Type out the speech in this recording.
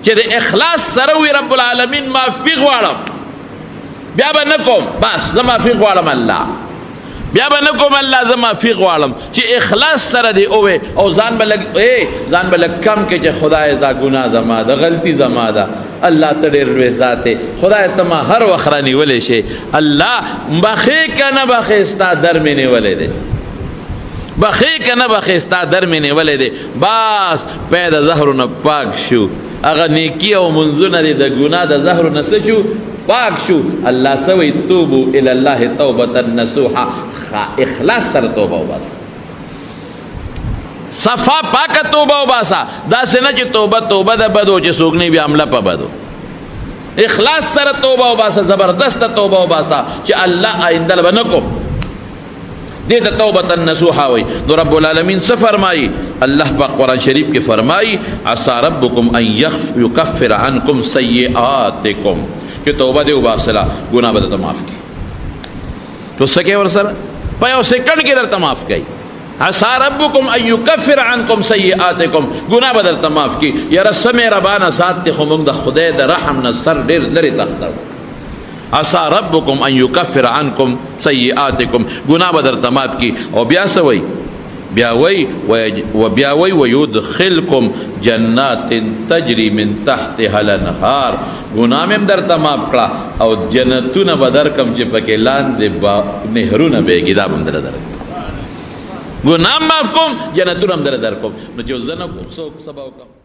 چې د اخلاص سره وي رب العالمین معافي غواړم، بیا به نه کوم، بس زه معافي غواړم الله، بیا به نه کوم الله زه معافي غواړم. چې اخلاص سره دی اووې او ځان به لږ کم کې چې خدای دا ګناه زما ده، غلطي زما ده، الله ته ډېر لوی ذات دی، خدای ته ما هر وخت رانیولی شي، الله بخې که نه بخې ستا در مې نیولی دی، بخې که نه بخې ستا در مې نیولی دی. بس پی د زهرو نه پاک شو، هغه نیکي او منځونه دي د ګناه د زهرو نه څه شو؟ پاک شو. الله سوی توبو الی الله توبة نصوحا، اخلاص سره توبه وباسه، صفا پاکه توبه وباسه، داسې نه چې توبه ده بدو چې څوک نه بیا عمله په بدو. اخلاص سره توبه وباسه، زبردست توبه وباسه چې الله آینده به نه کوم. دې ته توبة نصوحا وایي. نو رب العالمین څه فرمایي؟ الله په قرآن شریف کې فرمایي عسى ربکم ان یکفر عنکم سیئاتکم، چې توبه دې وباسله ګناه به درته معاف کړي. نو څه کوي ورسره؟ په یو سیکنډ کې درته معاف کوي. عسى ربکم ان یکفر عنکم سیئاتکم، ګناه به درته معاف کړي. یاره څه مهربانه ذات دی، خو موږ د خدای د رحم نه سر ډېر لرې تختړو. عسى ربکم ان یکفر عنکم سیئاتکم، ګناه به درته معاف کړي. او بیا څه وایي؟ بیا وی ویدخلکم جنات تجری من تحتها الانهار، گناه مې هم درته معاف کړه او جنتونه به درکم چې پکې لاندې نهرونه بهیږي، دا به هم درله درکړم. ګناه معاف کوم، جنتونه هم درله درکوم. نو چې زه نه کوم څوک سبا وکړم.